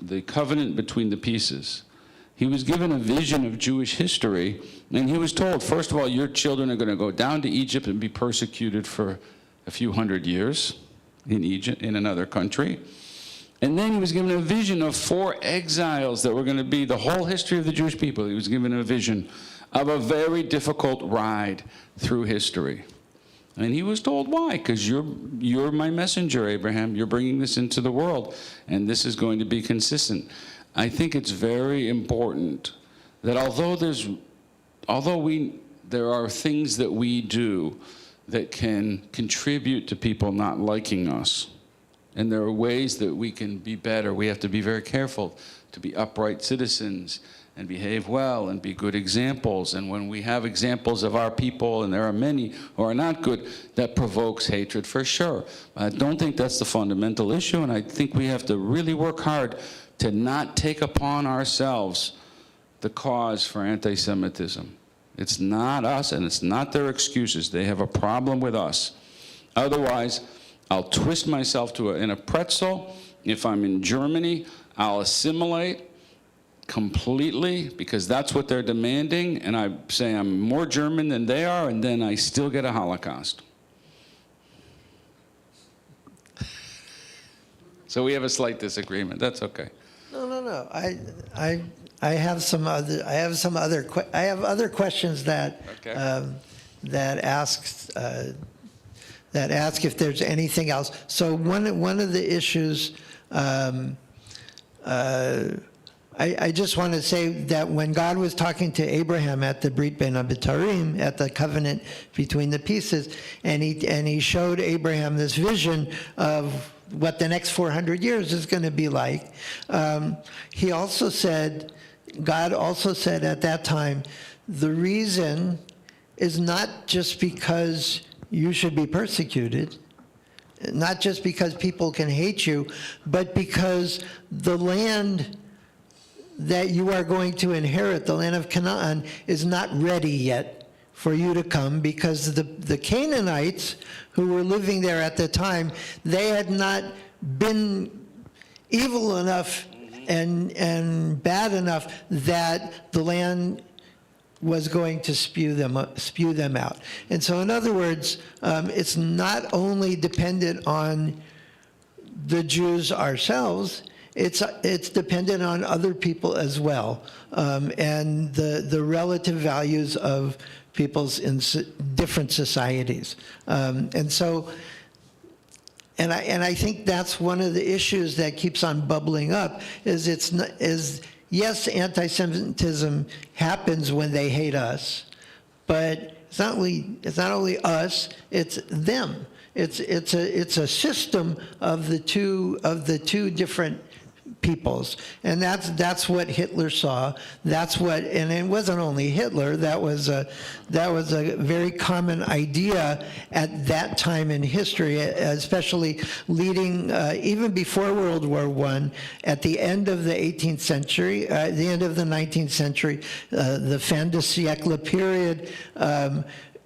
the covenant between the pieces, he was given a vision of Jewish history, and he was told, first of all, your children are going to go down to Egypt and be persecuted for a few hundred years in Egypt, in another country. And then he was given a vision of 4 exiles that were going to be the whole history of the Jewish people. He was given a vision of a very difficult ride through history. And he was told, why? Because you're my messenger, Abraham. You're bringing this into the world, and this is going to be consistent. I think it's very important that there are things that we do that can contribute to people not liking us. And there are ways that we can be better. We have to be very careful to be upright citizens and behave well and be good examples. And when we have examples of our people, and there are many who are not good, that provokes hatred for sure. I don't think that's the fundamental issue, and I think we have to really work hard to not take upon ourselves the cause for anti-Semitism. It's not us, and it's not their excuses. They have a problem with us. Otherwise, I'll twist myself in a pretzel. If I'm in Germany, I'll assimilate completely, because that's what they're demanding, and I say I'm more German than they are, and then I still get a Holocaust. So we have a slight disagreement. That's okay. No. I have other questions that Okay. that ask if there's anything else. So one of the issues, I just want to say that when God was talking to Abraham at the Brit Bein HaBetarim, at the covenant between the pieces, and he showed Abraham this vision of what the next 400 years is going to be like. He also said, God also said at that time, the reason is not just because you should be persecuted, not just because people can hate you, but because the land that you are going to inherit, the land of Canaan, is not ready yet for you to come, because the Canaanites who were living there at the time, they had not been evil enough and bad enough that the land was going to spew them out. And so in other words, it's not only dependent on the Jews ourselves, it's dependent on other people as well, and the relative values of peoples in different societies. And so, and I think that's one of the issues that keeps on bubbling up, is yes, anti-Semitism happens when they hate us, but it's not only us, it's them. It's a system of the two different peoples, and that's what Hitler saw. And it wasn't only Hitler. That was a very common idea at that time in history, especially leading even before World War I. At the end of the 18th century, the end of the 19th century, the fin de siècle period.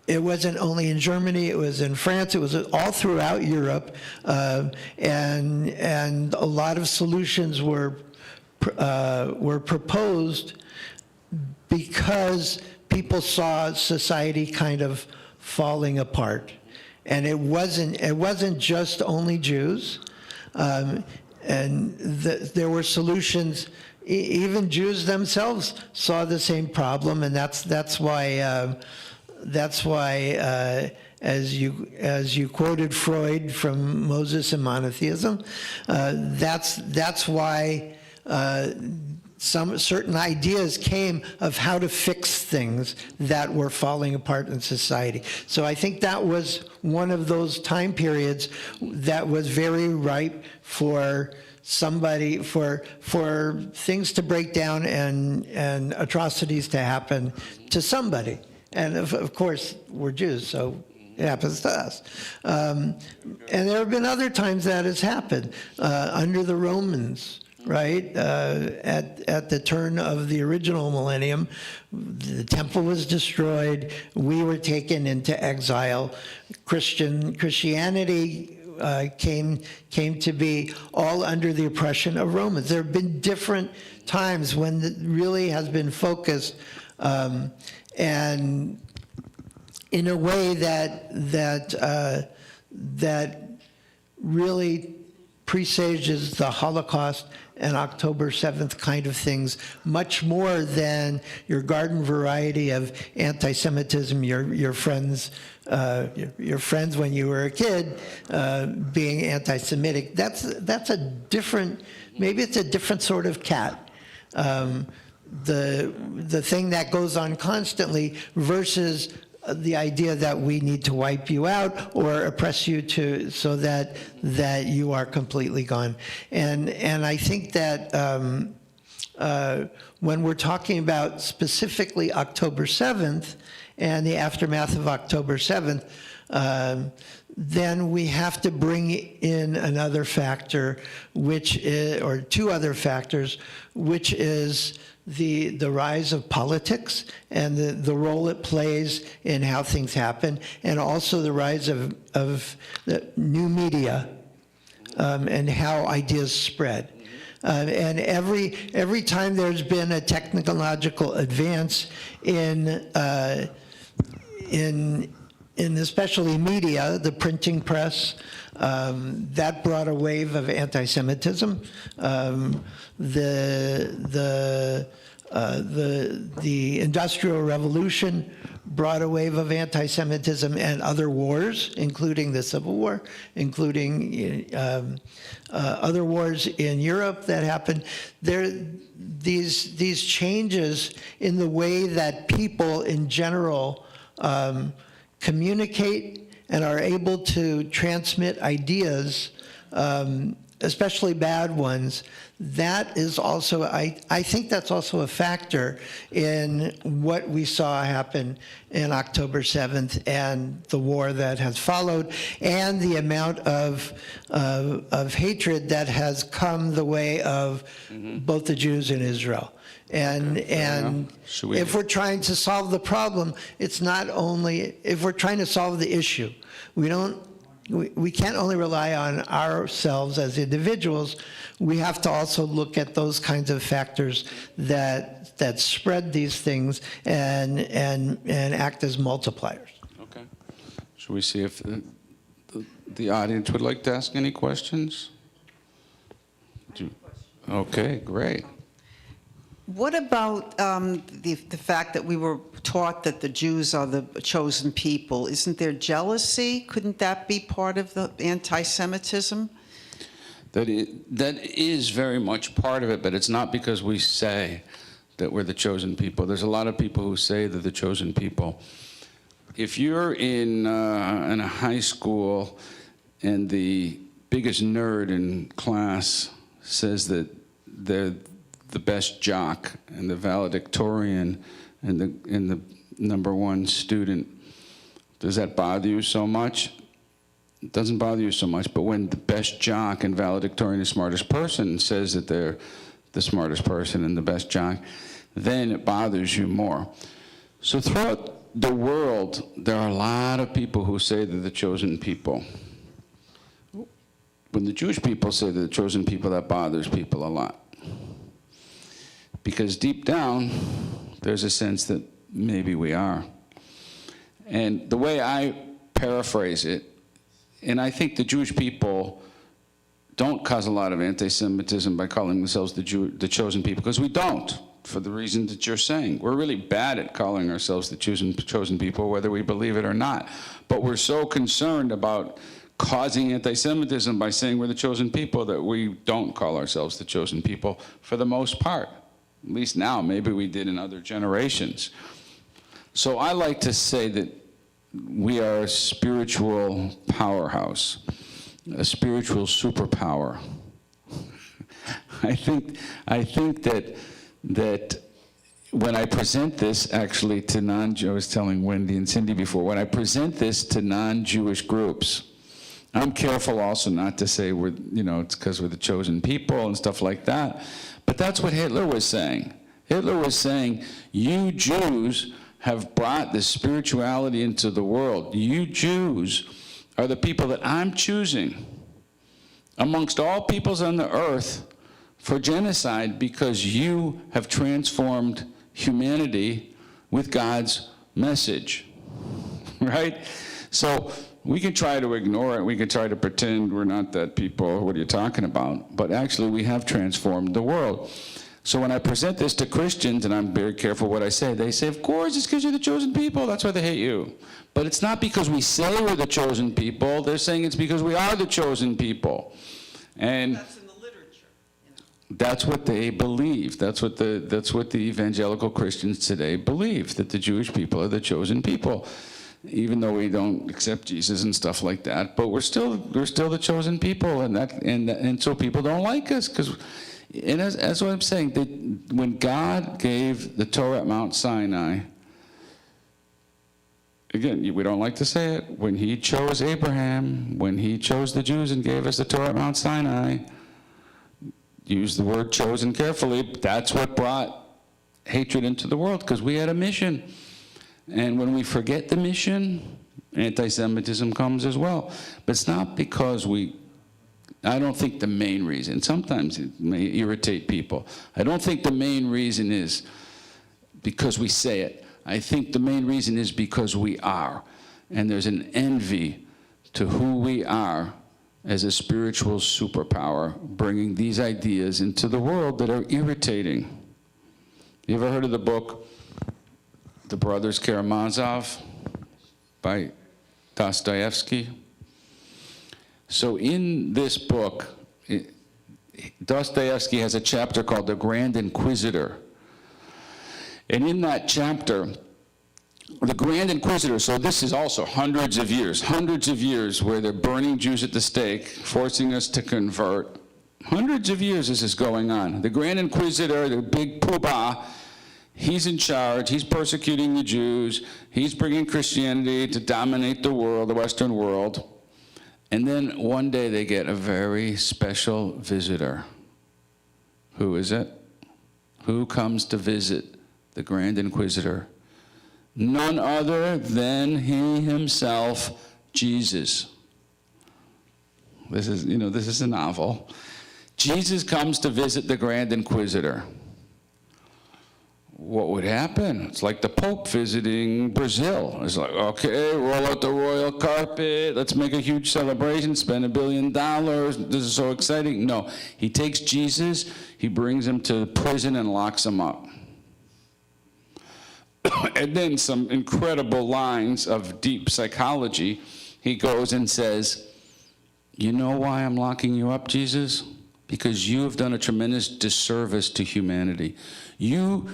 It wasn't only in Germany, it was in France, it was all throughout Europe, and a lot of solutions were proposed because people saw society kind of falling apart. And it wasn't just only Jews, and there were solutions. Even Jews themselves saw the same problem, and that's why, as you quoted Freud from Moses and monotheism, that's why some certain ideas came of how to fix things that were falling apart in society. So I think that was one of those time periods that was very ripe for things to break down and atrocities to happen to somebody. And of course, we're Jews, so it happens to us. And there have been other times that has happened under the Romans, right? At the turn of the original millennium, the temple was destroyed. We were taken into exile. Christianity came to be all under the oppression of Romans. There have been different times when it really has been focused. And in a way that really presages the Holocaust and October 7th kind of things, much more than your garden variety of anti-Semitism, your friends when you were a kid being anti-Semitic. That's a different, maybe it's a different sort of cat. The thing that goes on constantly versus the idea that we need to wipe you out or oppress you so that you are completely gone. And I think that when we're talking about specifically October 7th and the aftermath of October 7th, then we have to bring in another factor, which is, or two other factors, which is the rise of politics and the role it plays in how things happen, and also the rise of the new media and how ideas spread. And every time there's been a technological advance in especially media, the printing press, that brought a wave of anti-Semitism. The Industrial Revolution brought a wave of anti-Semitism, and other wars, including the Civil War, including other wars in Europe that happened. These changes in the way that people in general communicate and are able to transmit ideas, especially bad ones, that is also, I think that's also a factor in what we saw happen in October 7th and the war that has followed, and the amount of hatred that has come the way of both the Jews and Israel. And if we're trying to solve the problem, it's not only, if we're trying to solve the issue, we can't only rely on ourselves as individuals. We have to also look at those kinds of factors that spread these things and act as multipliers. Okay. Should we see if the audience would like to ask any questions? Okay, great. What about the fact that we were taught that the Jews are the chosen people? Isn't there jealousy? Couldn't that be part of the anti-Semitism? That is very much part of it, but it's not because we say that we're the chosen people. There's a lot of people who say they're the chosen people. If you're in a high school and the biggest nerd in class says that they're the best jock and the valedictorian and the number one student, does that bother you so much? It doesn't bother you so much, but when the best jock and valedictorian, the smartest person, says that they're the smartest person and the best jock, then it bothers you more. So throughout the world, there are a lot of people who say they're the chosen people. When the Jewish people say they're the chosen people, that bothers people a lot. Because deep down, there's a sense that maybe we are. And the way I paraphrase it, and I think the Jewish people don't cause a lot of anti-Semitism by calling themselves the chosen people, because we don't, for the reason that you're saying. We're really bad at calling ourselves the chosen people, whether we believe it or not. But we're so concerned about causing anti-Semitism by saying we're the chosen people that we don't call ourselves the chosen people for the most part. At least now, maybe we did in other generations. So I like to say that we are a spiritual powerhouse, a spiritual superpower. I think that when I present this actually to I was telling Wendy and Cindy before, when I present this to non-Jewish groups, I'm careful also not to say it's because we're the chosen people and stuff like that. But that's what Hitler was saying. Hitler was saying, you Jews have brought this spirituality into the world. You Jews are the people that I'm choosing amongst all peoples on the earth for genocide because you have transformed humanity with God's message, right? So we can try to ignore it. We can try to pretend we're not that people. What are you talking about? But actually, we have transformed the world. So when I present this to Christians, and I'm very careful what I say, they say, of course, it's because you're the chosen people. That's why they hate you. But it's not because we say we're the chosen people. They're saying it's because we are the chosen people. And That's in the literature. that's what they believe. That's what the evangelical Christians today believe, that the Jewish people are the chosen people. Even though we don't accept Jesus and stuff like that, but we're still the chosen people, and so people don't like us as what I'm saying, that when God gave the Torah at Mount Sinai, again, we don't like to say it, when he chose Abraham, when he chose the Jews and gave us the Torah at Mount Sinai, use the word chosen carefully, that's what brought hatred into the world, because we had a mission. And when we forget the mission, anti-Semitism comes as well. But it's not because I don't think the main reason, sometimes it may irritate people, I don't think the main reason is because we say it. I think the main reason is because we are. And there's an envy to who we are as a spiritual superpower, bringing these ideas into the world that are irritating. You ever heard of the book, The Brothers Karamazov by Dostoevsky? So in this book, Dostoevsky has a chapter called The Grand Inquisitor. And in that chapter, the Grand Inquisitor, so this is also hundreds of years where they're burning Jews at the stake, forcing us to convert. Hundreds of years this is going on. The Grand Inquisitor, the big poobah, he's in charge, he's persecuting the Jews, he's bringing Christianity to dominate the world, the Western world. And then one day they get a very special visitor. Who is it? Who comes to visit the Grand Inquisitor? None other than he himself, Jesus. This is a novel. Jesus comes to visit the Grand Inquisitor. What would happen? It's like the Pope visiting Brazil. It's like, okay, roll out the royal carpet, let's make a huge celebration, spend $1 billion, this is so exciting. No, he takes Jesus, he brings him to prison and locks him up. And then some incredible lines of deep psychology. He goes and says, you know why I'm locking you up, Jesus? Because you have done a tremendous disservice to humanity. You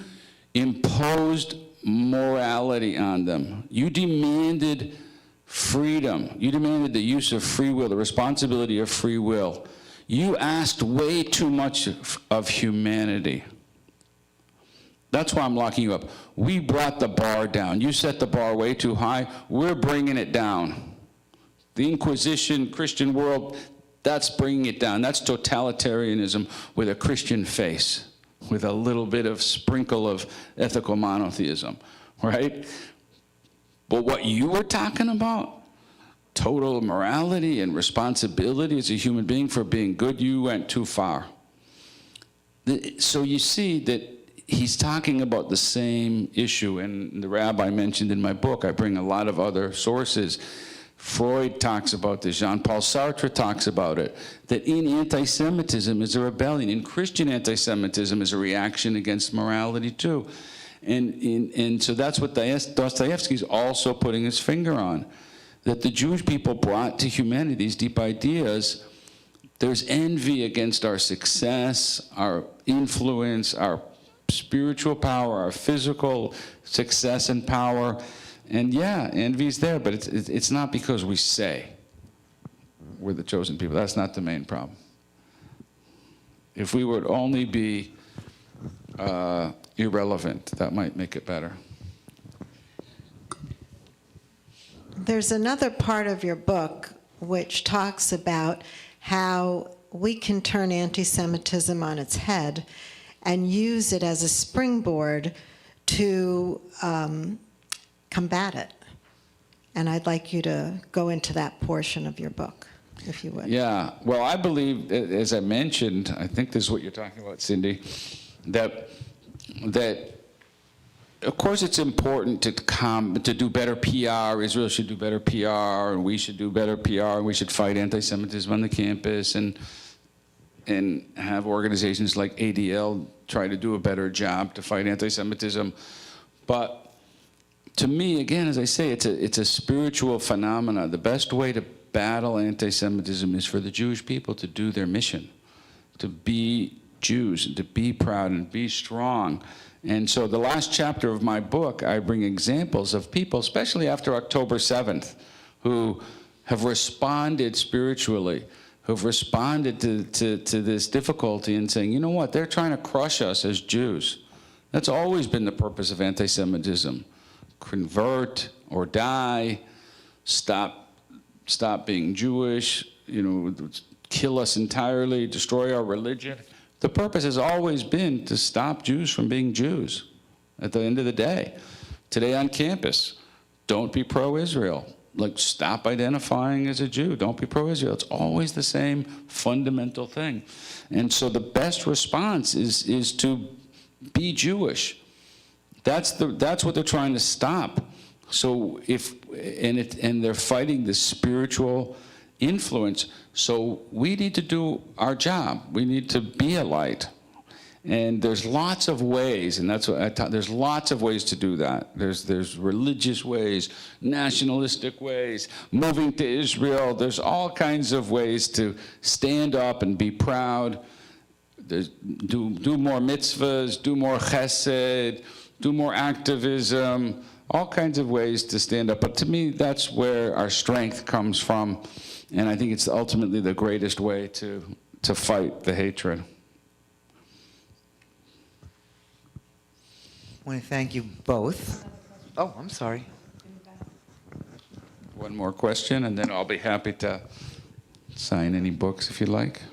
imposed morality on them. You demanded freedom. You demanded the use of free will, the responsibility of free will. You asked way too much of humanity. That's why I'm locking you up. We brought the bar down. You set the bar way too high. We're bringing it down. The Inquisition, Christian world, that's bringing it down. That's totalitarianism with a Christian face, with a little bit of sprinkle of ethical monotheism, right? But what you were talking about, total morality and responsibility as a human being for being good, you went too far. So you see that he's talking about the same issue, and the Rabbi mentioned in my book, I bring a lot of other sources. Freud talks about this, Jean-Paul Sartre talks about it, that in anti-Semitism is a rebellion. In Christian anti-Semitism is a reaction against morality too. And so that's what Dostoevsky's also putting his finger on, that the Jewish people brought to humanity these deep ideas. There's envy against our success, our influence, our spiritual power, our physical success and power. And yeah, envy's there, but it's not because we say we're the chosen people. That's not the main problem. If we would only be irrelevant, that might make it better. There's another part of your book which talks about how we can turn anti-Semitism on its head and use it as a springboard to combat it. And I'd like you to go into that portion of your book, if you would. Yeah, well, I believe, as I mentioned, I think this is what you're talking about, Cindy, that of course it's important to do better PR. Israel should do better PR, and we should do better PR, and we should fight anti-Semitism on the campus, and have organizations like ADL try to do a better job to fight anti-Semitism. But to me, again, as I say, it's a spiritual phenomena. The best way to battle anti-Semitism is for the Jewish people to do their mission, to be Jews, and to be proud and be strong. And so the last chapter of my book, I bring examples of people, especially after October 7th, who have responded spiritually, who've responded to this difficulty and saying, you know what, they're trying to crush us as Jews. That's always been the purpose of anti-Semitism. Convert, or die, stop being Jewish, kill us entirely, destroy our religion. The purpose has always been to stop Jews from being Jews at the end of the day. Today on campus, don't be pro-Israel. Like, stop identifying as a Jew. Don't be pro-Israel. It's always the same fundamental thing. And so the best response is to be Jewish. That's what they're trying to stop. So and they're fighting the spiritual influence. So we need to do our job. We need to be a light. And there's lots of ways, and that's what there's lots of ways to do that. There's religious ways, nationalistic ways, moving to Israel. There's all kinds of ways to stand up and be proud. Do more mitzvahs, do more chesed, do more activism, all kinds of ways to stand up. But to me, that's where our strength comes from. And I think it's ultimately the greatest way to fight the hatred. I want to thank you both. Oh, I'm sorry. One more question, and then I'll be happy to sign any books if you like.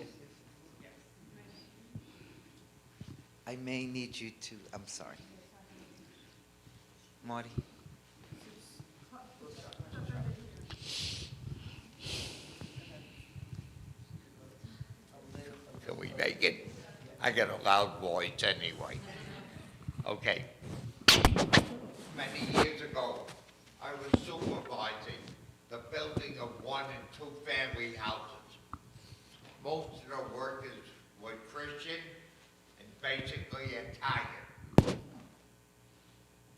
I may need you to, I'm sorry. Marty? Can we make it? I got a loud voice anyway. Okay. Many years ago, I was supervising the building of 1- and 2-family houses. Most of the workers were Christian and basically Italian.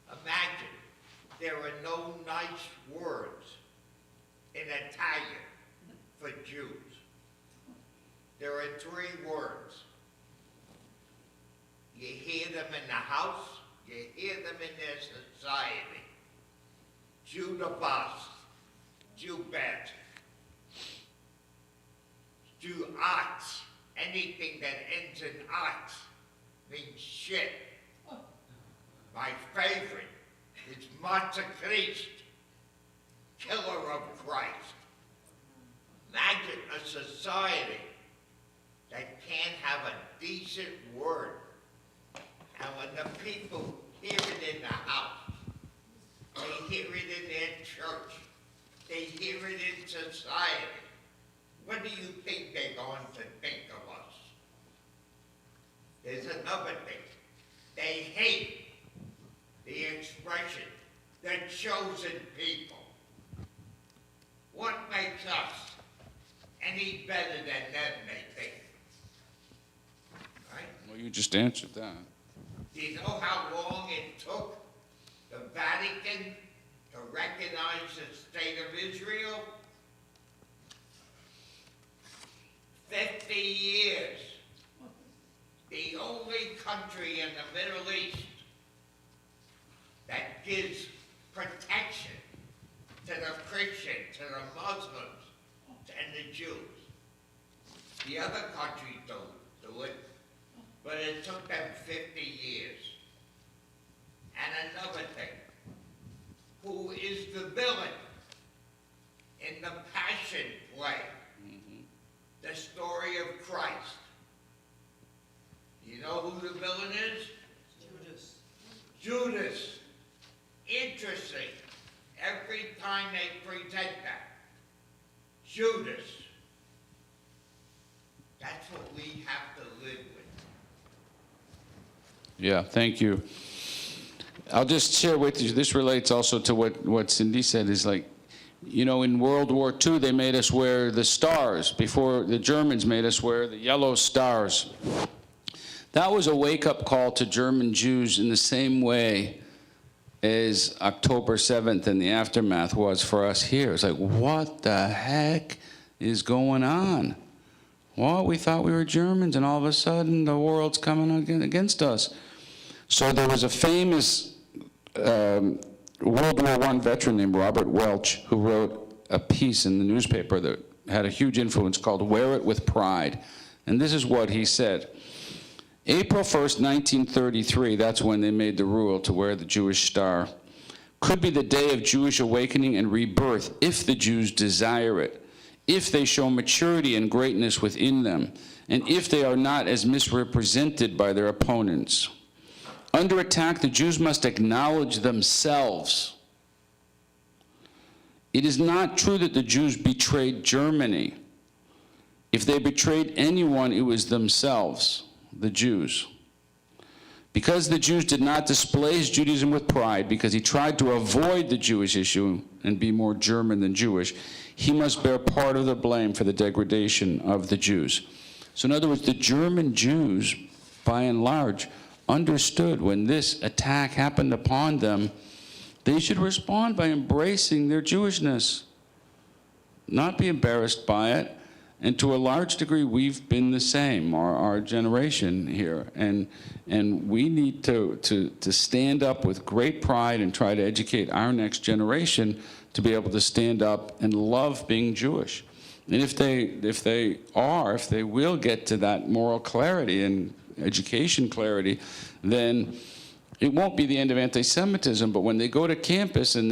Imagine, there are no nice words in Italian for Jews. There are 3 words. You hear them in the house, you hear them in their society. Jew the boss, Jew bet, Jew arts, anything that ends in arts means shit. My favorite is Matzah Christ, killer of Christ. Imagine a society that can't have a decent word. And when the people hear it in the house, they hear it in their church, they hear it in society, what do you think they're going to think of us? There's another thing. They hate the expression, the chosen people. What makes us any better than them, they think? Right? Well, you just answered that. Do you know how long it took the Vatican to recognize the state of Israel? 50 years. The only country in the Middle East that gives protection to the Christians, to the Muslims, and the Jews. The other countries don't do it. But it took them 50 years. And another thing, who is the villain in the Passion play? The story of Christ. You know who the villain is? Judas. Interesting. Every time they present that. Judas. That's what we have to live with. Yeah, thank you. I'll just share with you, this relates also to what Cindy said, is like, in World War II, they made us wear the stars. Before, the Germans made us wear the yellow stars. That was a wake-up call to German Jews in the same way as October 7th and the aftermath was for us here. It's like, what the heck is going on? Well, we thought we were Germans, and all of a sudden, the world's coming against us. So there was a famous World War I veteran named Robert Welch who wrote a piece in the newspaper that had a huge influence called "Wear It with Pride." And this is what he said. April 1st, 1933, that's when they made the rule to wear the Jewish star. could be the day of Jewish awakening and rebirth if the Jews desire it, if they show maturity and greatness within them, and if they are not as misrepresented by their opponents. Under attack, the Jews must acknowledge themselves. It is not true that the Jews betrayed Germany. If they betrayed anyone, it was themselves, the Jews. Because the Jews did not display his Judaism with pride, because he tried to avoid the Jewish issue and be more German than Jewish, he must bear part of the blame for the degradation of the Jews. So in other words, the German Jews, by and large, understood when this attack happened upon them, they should respond by embracing their Jewishness, not be embarrassed by it. And to a large degree, we've been the same, our generation here. And we need to stand up with great pride and try to educate our next generation to be able to stand up and love being Jewish. And if they will get to that moral clarity and education clarity, then it won't be the end of anti-Semitism. But when they go to campus and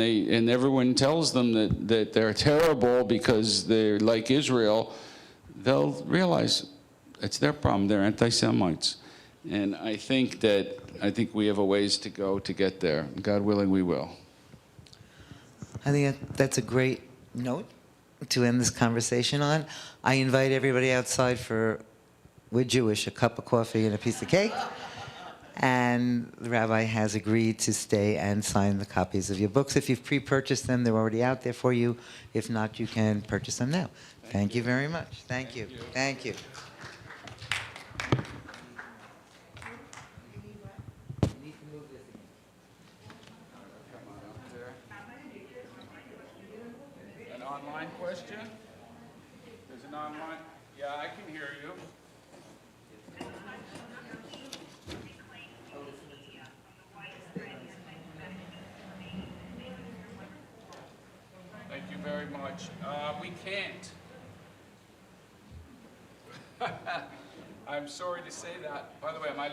everyone tells them that they're terrible because they're like Israel, they'll realize it's their problem. They're anti-Semites. And I think we have a ways to go to get there. God willing, we will. I think that's a great note to end this conversation on. I invite everybody outside we're Jewish, a cup of coffee and a piece of cake. And the Rabbi has agreed to stay and sign the copies of your books. If you've pre-purchased them, they're already out there for you. If not, you can purchase them now. Thank you very much. Thank you. Thank you. An online question? There's an online? Yeah, I can hear you. Thank you very much. We can't. I'm sorry to say that. By the way, am I